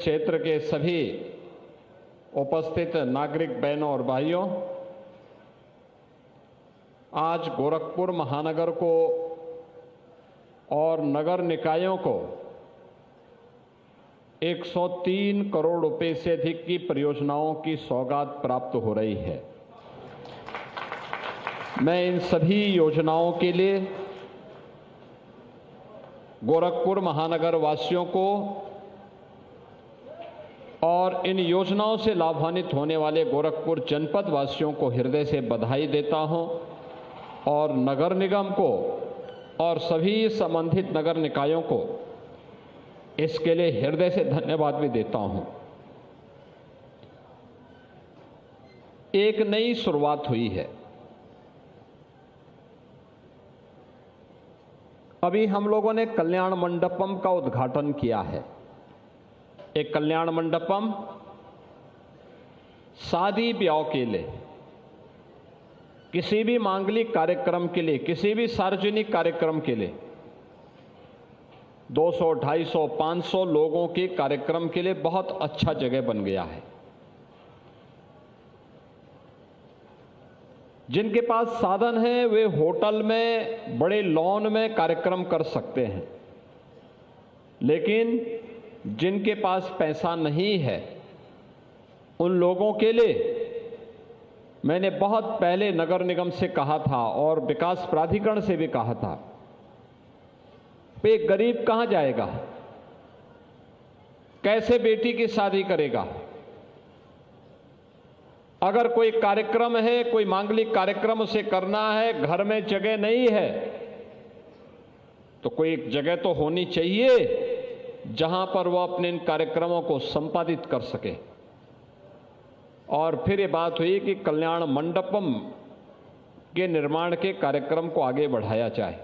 क्षेत्र के सभी उपस्थित नागरिक बहनों और भाइयों, आज गोरखपुर महानगर को और नगर निकायों को 103 करोड़ रुपए से अधिक की परियोजनाओं की सौगात प्राप्त हो रही है। मैं इन सभी योजनाओं के लिए गोरखपुर महानगर वासियों को और इन योजनाओं से लाभान्वित होने वाले गोरखपुर जनपद वासियों को हृदय से बधाई देता हूं और नगर निगम को और सभी संबंधित नगर निकायों को इसके लिए हृदय से धन्यवाद भी देता हूं। एक नई शुरुआत हुई है। अभी हम लोगों ने कल्याण मंडपम का उद्घाटन किया है। एक कल्याण मंडपम शादी ब्याह के लिए, किसी भी मांगलिक कार्यक्रम के लिए, किसी भी सार्वजनिक कार्यक्रम के लिए 200, 250, 500 लोगों के कार्यक्रम के लिए बहुत अच्छा जगह बन गया है। जिनके पास साधन है वे होटल में, बड़े लॉन में कार्यक्रम कर सकते हैं, लेकिन जिनके पास पैसा नहीं है उन लोगों के लिए मैंने बहुत पहले नगर निगम से कहा था और विकास प्राधिकरण से भी कहा था, एक गरीब कहां जाएगा, कैसे बेटी की शादी करेगा। अगर कोई कार्यक्रम है, कोई मांगलिक कार्यक्रम उसे करना है, घर में जगह नहीं है, तो कोई एक जगह तो होनी चाहिए जहां पर वो अपने इन कार्यक्रमों को संपादित कर सके। और फिर ये बात हुई कि कल्याण मंडपम के निर्माण के कार्यक्रम को आगे बढ़ाया जाए।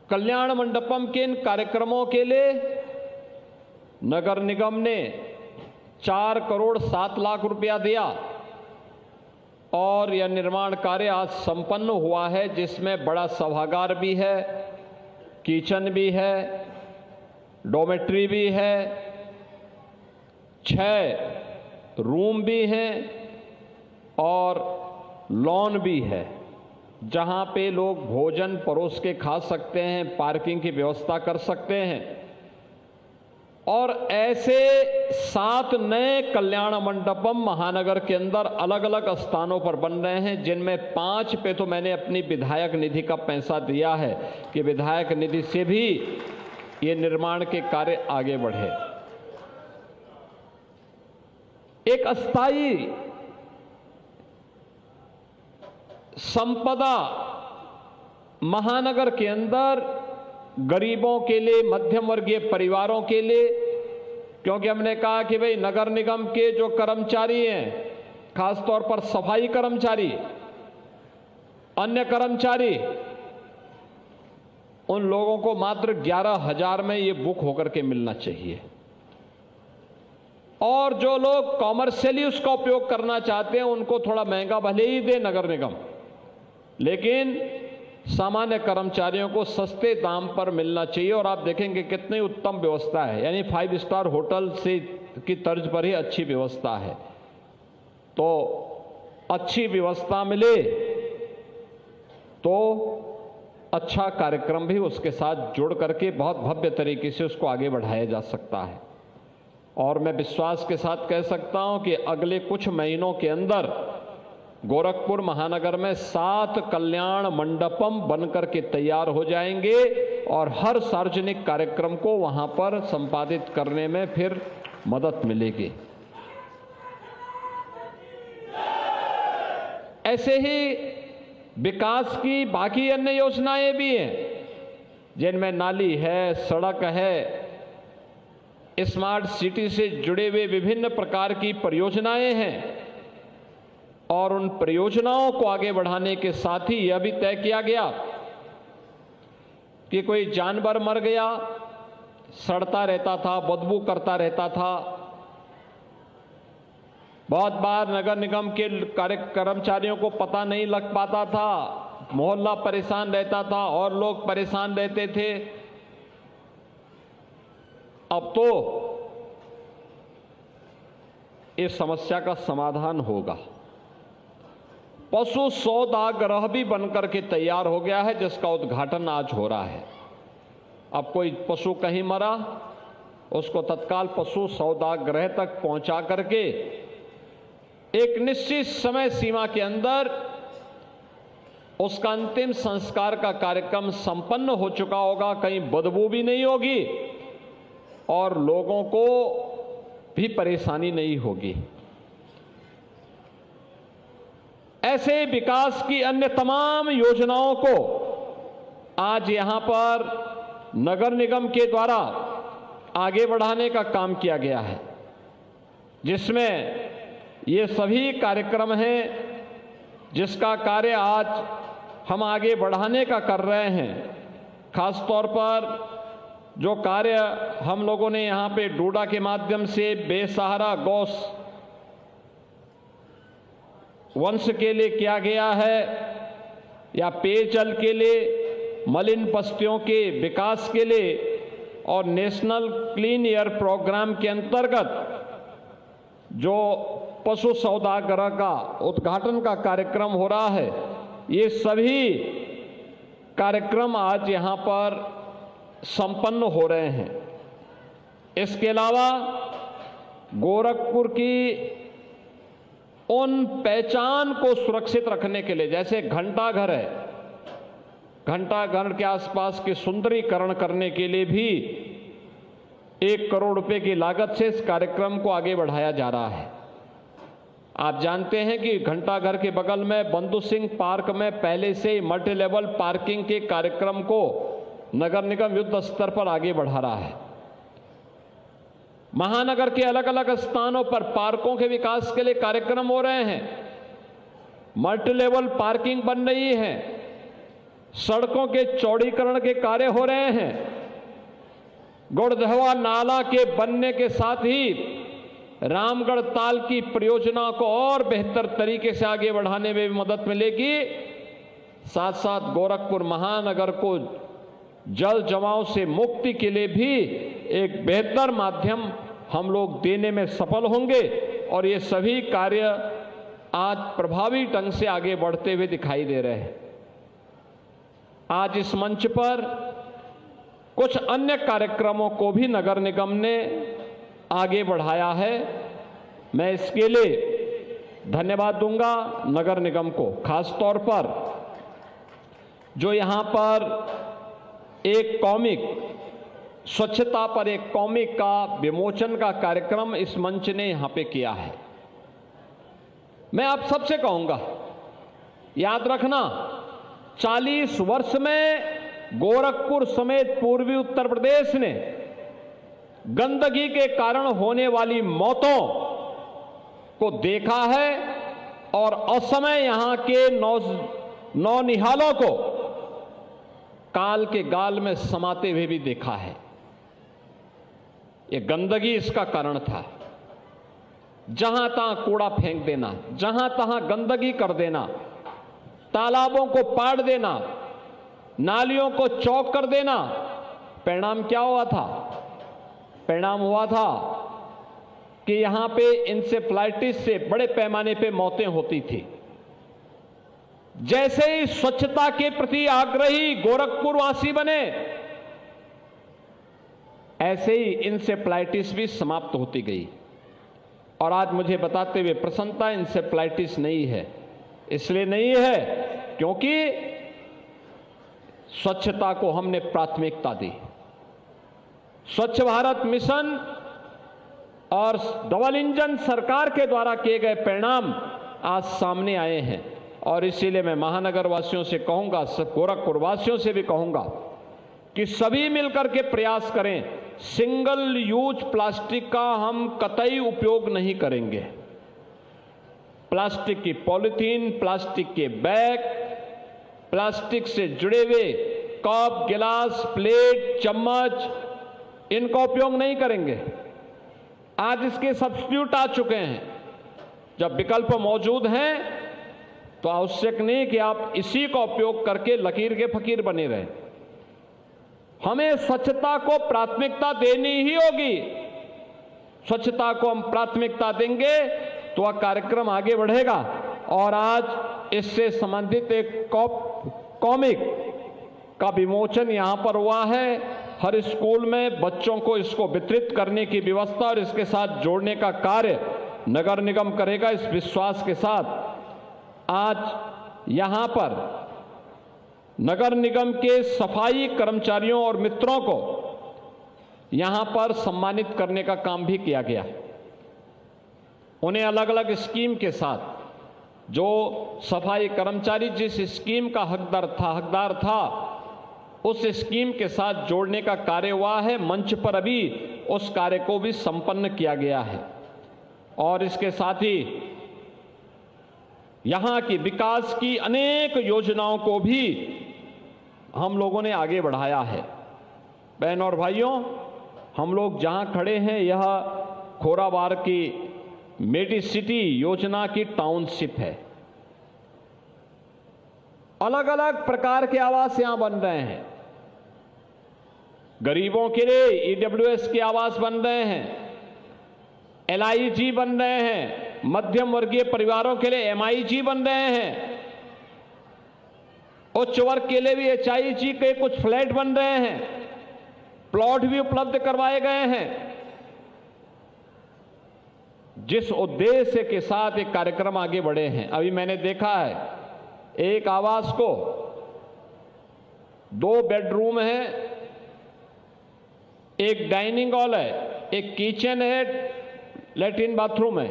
कल्याण मंडपम के इन कार्यक्रमों के लिए नगर निगम ने 4 करोड़ 7 लाख रुपया दिया और यह निर्माण कार्य आज संपन्न हुआ है, जिसमें बड़ा सभागार भी है, किचन भी है, डॉर्मेट्री भी है, 6 रूम भी हैं और लॉन भी है जहां पे लोग भोजन परोस के खा सकते हैं, पार्किंग की व्यवस्था कर सकते हैं। और ऐसे 7 नए कल्याण मंडपम महानगर के अंदर अलग अलग स्थानों पर बन रहे हैं, जिनमें 5 पे तो मैंने अपनी विधायक निधि का पैसा दिया है कि विधायक निधि से भी ये निर्माण के कार्य आगे बढ़े। एक अस्थायी संपदा महानगर के अंदर गरीबों के लिए, मध्यम वर्गीय परिवारों के लिए, क्योंकि हमने कहा कि भाई नगर निगम के जो कर्मचारी हैं, खासतौर पर सफाई कर्मचारी, अन्य कर्मचारी, उन लोगों को मात्र 11,000 में ये बुक होकर के मिलना चाहिए। और जो लोग कॉमर्शियली उसका उपयोग करना चाहते हैं उनको थोड़ा महंगा भले ही दे नगर निगम, लेकिन सामान्य कर्मचारियों को सस्ते दाम पर मिलना चाहिए। और आप देखेंगे कितनी उत्तम व्यवस्था है, यानी 5 स्टार होटल से की तर्ज पर ही अच्छी व्यवस्था है। तो अच्छी व्यवस्था मिले तो अच्छा कार्यक्रम भी उसके साथ जुड़ करके बहुत भव्य तरीके से उसको आगे बढ़ाया जा सकता है। और मैं विश्वास के साथ कह सकता हूं कि अगले कुछ महीनों के अंदर गोरखपुर महानगर में 7 कल्याण मंडपम बनकर के तैयार हो जाएंगे और हर सार्वजनिक कार्यक्रम को वहां पर संपादित करने में फिर मदद मिलेगी। ऐसे ही विकास की बाकी अन्य योजनाएं भी हैं, जिनमें नाली है, सड़क है, स्मार्ट सिटी से जुड़े हुए विभिन्न प्रकार की परियोजनाएं हैं। और उन परियोजनाओं को आगे बढ़ाने के साथ ही यह भी तय किया गया कि कोई जानवर मर गया, सड़ता रहता था, बदबू करता रहता था, बहुत बार नगर निगम के कर्मचारियों को पता नहीं लग पाता था, मोहल्ला परेशान रहता था और लोग परेशान रहते थे। अब तो इस समस्या का समाधान होगा। पशु सौदागृह भी बनकर के तैयार हो गया है, जिसका उद्घाटन आज हो रहा है। अब कोई पशु कहीं मरा, उसको तत्काल पशु सौदागृह तक पहुंचा करके एक निश्चित समय सीमा के अंदर उसका अंतिम संस्कार का कार्यक्रम संपन्न हो चुका होगा। कहीं बदबू भी नहीं होगी और लोगों को भी परेशानी नहीं होगी। ऐसे विकास की अन्य तमाम योजनाओं को आज यहां पर नगर निगम के द्वारा आगे बढ़ाने का काम किया गया है, जिसमें ये सभी कार्यक्रम हैं जिसका कार्य आज हम आगे बढ़ाने का कर रहे हैं। खास तौर पर जो कार्य हम लोगों ने यहाँ पे डोडा के माध्यम से बेसहारा गौ वंश के लिए किया गया है, या पेयजल के लिए, मलिन बस्तियों के विकास के लिए, और नेशनल क्लीन एयर प्रोग्राम के अंतर्गत जो पशु सौदागृह का उद्घाटन का कार्यक्रम हो रहा है, ये सभी कार्यक्रम आज यहां पर संपन्न हो रहे हैं। इसके अलावा गोरखपुर की उन पहचान को सुरक्षित रखने के लिए, जैसे घंटाघर है, घंटाघर के आसपास के सुंदरीकरण करने के लिए भी 1 करोड़ रुपए की लागत से इस कार्यक्रम को आगे बढ़ाया जा रहा है। आप जानते हैं कि घंटाघर के बगल में बंधु सिंह पार्क में पहले से मल्टी लेवल पार्किंग के कार्यक्रम को नगर निगम युद्ध स्तर पर आगे बढ़ा रहा है। महानगर के अलग अलग स्थानों पर पार्कों के विकास के लिए कार्यक्रम हो रहे हैं, मल्टी लेवल पार्किंग बन रही है, सड़कों के चौड़ीकरण के कार्य हो रहे हैं, गुड़धवा नाला के बनने के साथ ही रामगढ़ ताल की परियोजना को और बेहतर तरीके से आगे बढ़ाने में भी मदद मिलेगी। साथ साथ गोरखपुर महानगर को जल जमाव से मुक्ति के लिए भी एक बेहतर माध्यम हम लोग देने में सफल होंगे, और ये सभी कार्य आज प्रभावी ढंग से आगे बढ़ते हुए दिखाई दे रहे हैं। आज इस मंच पर कुछ अन्य कार्यक्रमों को भी नगर निगम ने आगे बढ़ाया है। मैं इसके लिए धन्यवाद दूंगा नगर निगम को, खास तौर पर जो यहां पर एक कॉमिक, स्वच्छता पर एक कॉमिक का विमोचन का कार्यक्रम इस मंच ने यहां पे किया है। मैं आप सबसे कहूंगा, याद रखना, 40 वर्ष में गोरखपुर समेत पूर्वी उत्तर प्रदेश ने गंदगी के कारण होने वाली मौतों को देखा है और असमय यहां के नौनिहालों को काल के गाल में समाते हुए भी देखा है। ये गंदगी इसका कारण था। जहां तहां कूड़ा फेंक देना, जहां तहां गंदगी कर देना, तालाबों को पाड़ देना, नालियों को चौक कर देना। परिणाम क्या हुआ था? परिणाम हुआ था कि यहां पे इंसेफ्लाइटिस से बड़े पैमाने पे मौतें होती थी। जैसे ही स्वच्छता के प्रति आग्रही गोरखपुर वासी बने, ऐसे ही इंसेफ्लाइटिस भी समाप्त होती गई। और आज मुझे बताते हुए प्रसन्नता, इंसेफ्लाइटिस नहीं है। इसलिए नहीं है क्योंकि स्वच्छता को हमने प्राथमिकता दी। स्वच्छ भारत मिशन और डबल इंजन सरकार के द्वारा किए गए परिणाम आज सामने आए हैं। और इसीलिए मैं महानगर वासियों से कहूंगा, गोरखपुर वासियों से भी कहूंगा कि सभी मिलकर के प्रयास करें। सिंगल यूज प्लास्टिक का हम कतई उपयोग नहीं करेंगे। प्लास्टिक की पॉलिथीन, प्लास्टिक के बैग, प्लास्टिक से जुड़े हुए कप, गिलास, प्लेट, चम्मच, इनका उपयोग नहीं करेंगे। आज इसके सब्स्टिट्यूट आ चुके हैं। जब विकल्प मौजूद हैं तो आवश्यक नहीं कि आप इसी का उपयोग करके लकीर के फकीर बने रहें। हमें स्वच्छता को प्राथमिकता देनी ही होगी। स्वच्छता को हम प्राथमिकता देंगे तो वह कार्यक्रम आगे बढ़ेगा। और आज इससे संबंधित एक कॉमिक का विमोचन यहां पर हुआ है। हर स्कूल में बच्चों को इसको वितरित करने की व्यवस्था और इसके साथ जोड़ने का कार्य नगर निगम करेगा। इस विश्वास के साथ आज यहां पर नगर निगम के सफाई कर्मचारियों और मित्रों को यहां पर सम्मानित करने का काम भी किया गया। उन्हें अलग अलग स्कीम के साथ जो सफाई कर्मचारी जिस स्कीम का हकदार था उस स्कीम के साथ जोड़ने का कार्य हुआ है। मंच पर अभी उस कार्य को भी संपन्न किया गया है। और इसके साथ ही यहां की विकास की अनेक योजनाओं को भी हम लोगों ने आगे बढ़ाया है। बहन और भाइयों, हम लोग जहां खड़े हैं यह खोराबार की मेडिसिटी योजना की टाउनशिप है। अलग अलग प्रकार के आवास यहां बन रहे हैं। गरीबों के लिए ईडब्ल्यूएस के आवास बन रहे हैं, एलआईजी बन रहे हैं, मध्यम वर्गीय परिवारों के लिए एमआईजी बन रहे हैं, उच्च वर्ग के लिए भी एचआईजी के कुछ फ्लैट बन रहे हैं, प्लॉट भी उपलब्ध करवाए गए हैं। जिस उद्देश्य के साथ एक कार्यक्रम आगे बढ़े हैं, अभी मैंने देखा है एक आवास को 2 बेडरूम है, एक डाइनिंग हॉल है, एक किचन है, लैट्रिन बाथरूम है।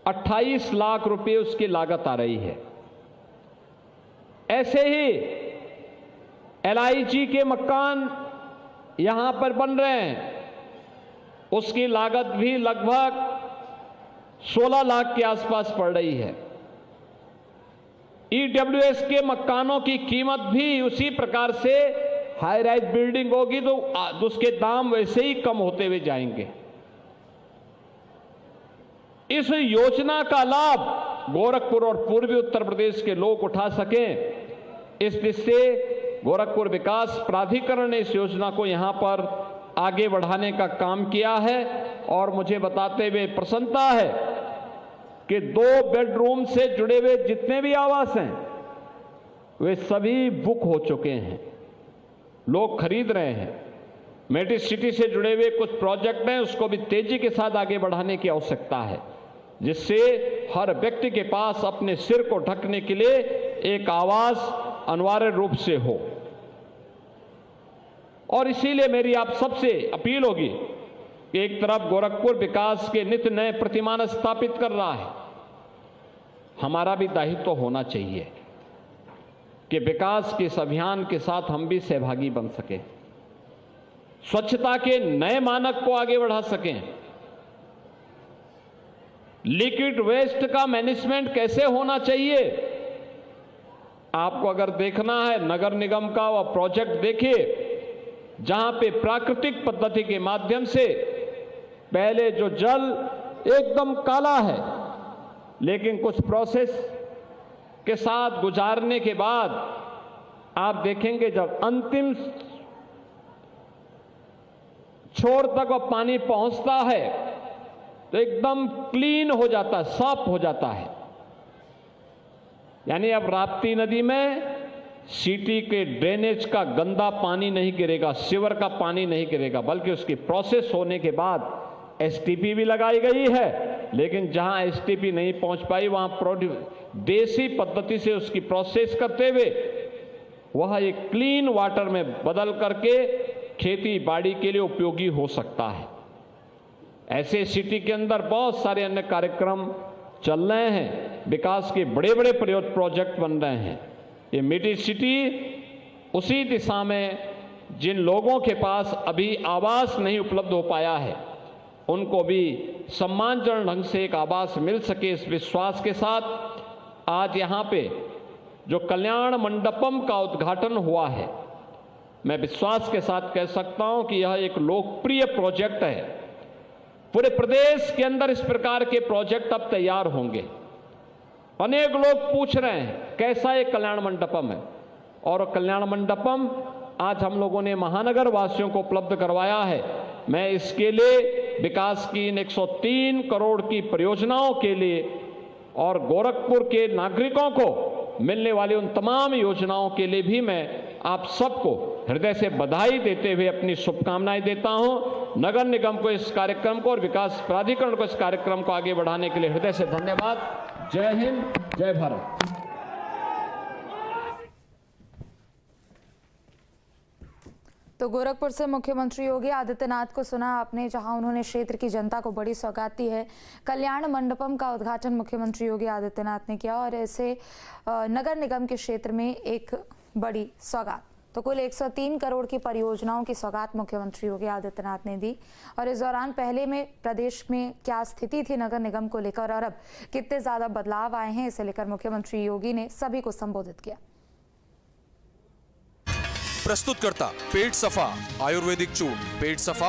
28 लाख रुपए उसकी लागत आ रही है। ऐसे ही एलआईजी के मकान यहां पर बन रहे हैं, उसकी लागत भी लगभग 16 लाख के आसपास पड़ रही है। ईडब्ल्यूएस के मकानों की कीमत भी उसी प्रकार से हाई राइज बिल्डिंग होगी तो उसके दाम वैसे ही कम होते हुए जाएंगे। इस योजना का लाभ गोरखपुर और पूर्वी उत्तर प्रदेश के लोग उठा सकें, इस दृष्टि से गोरखपुर विकास प्राधिकरण ने इस योजना को यहां पर आगे बढ़ाने का काम किया है। और मुझे बताते हुए प्रसन्नता है कि 2 बेडरूम से जुड़े हुए जितने भी आवास हैं वे सभी बुक हो चुके हैं, लोग खरीद रहे हैं। मेडिसिटी से जुड़े हुए कुछ प्रोजेक्ट हैं, उसको भी तेजी के साथ आगे बढ़ाने की आवश्यकता है, जिससे हर व्यक्ति के पास अपने सिर को ढकने के लिए एक आवास अनिवार्य रूप से हो। और इसीलिए मेरी आप सबसे अपील होगी कि एक तरफ गोरखपुर विकास के नित्य नए प्रतिमान स्थापित कर रहा है, हमारा भी दायित्व तो होना चाहिए कि विकास के इस अभियान के साथ हम भी सहभागी बन सकें, स्वच्छता के नए मानक को आगे बढ़ा सकें। लिक्विड वेस्ट का मैनेजमेंट कैसे होना चाहिए, आपको अगर देखना है नगर निगम का वह प्रोजेक्ट देखिए जहां पे प्राकृतिक पद्धति के माध्यम से पहले जो जल एकदम काला है, लेकिन कुछ प्रोसेस के साथ गुजारने के बाद आप देखेंगे जब अंतिम छोर तक वह पानी पहुंचता है तो एकदम क्लीन हो जाता है, साफ हो जाता है। यानी अब राप्ती नदी में सिटी के ड्रेनेज का गंदा पानी नहीं गिरेगा, सीवर का पानी नहीं गिरेगा, बल्कि उसकी प्रोसेस होने के बाद एसटीपी भी लगाई गई है। लेकिन जहां एसटीपी नहीं पहुंच पाई वहां देसी पद्धति से उसकी प्रोसेस करते हुए वह एक क्लीन वाटर में बदल करके खेती बाड़ी के लिए उपयोगी हो सकता है। ऐसे सिटी के अंदर बहुत सारे अन्य कार्यक्रम चल रहे हैं, विकास के बड़े बड़े प्रोजेक्ट बन रहे हैं। ये मेडिसिटी उसी दिशा में जिन लोगों के पास अभी आवास नहीं उपलब्ध हो पाया है उनको भी सम्मानजनक ढंग से एक आवास मिल सके, इस विश्वास के साथ आज यहाँ पे जो कल्याण मंडपम का उद्घाटन हुआ है, मैं विश्वास के साथ कह सकता हूं कि यह एक लोकप्रिय प्रोजेक्ट है। पूरे प्रदेश के अंदर इस प्रकार के प्रोजेक्ट अब तैयार होंगे। अनेक लोग पूछ रहे हैं कैसा एक कल्याण मंडपम है, और कल्याण मंडपम आज हम लोगों ने महानगर वासियों को उपलब्ध करवाया है। मैं इसके लिए विकास की इन 103 करोड़ की परियोजनाओं के लिए और गोरखपुर के नागरिकों को मिलने वाली उन तमाम योजनाओं के लिए भी मैं आप सबको हृदय से बधाई देते हुए अपनी शुभकामनाएं देता हूं। नगर निगम को इस कार्यक्रम को और विकास प्राधिकरण को इस कार्यक्रम को आगे बढ़ाने के लिए हृदय से धन्यवाद। जय हिंद, जय भारत। तो गोरखपुर से मुख्यमंत्री योगी आदित्यनाथ को सुना आपने, जहां उन्होंने क्षेत्र की जनता को बड़ी सौगात दी है। कल्याण मंडपम का उद्घाटन मुख्यमंत्री योगी आदित्यनाथ ने किया और ऐसे नगर निगम के क्षेत्र में एक बड़ी सौगात। तो कुल 103 करोड़ की परियोजनाओं की सौगात मुख्यमंत्री योगी आदित्यनाथ ने दी। और इस दौरान पहले में प्रदेश में क्या स्थिति थी नगर निगम को लेकर और अब कितने ज्यादा बदलाव आए हैं, इसे लेकर मुख्यमंत्री योगी ने सभी को संबोधित किया। प्रस्तुत करता पेट सफा आयुर्वेदिक चूर्ण। पेट सफा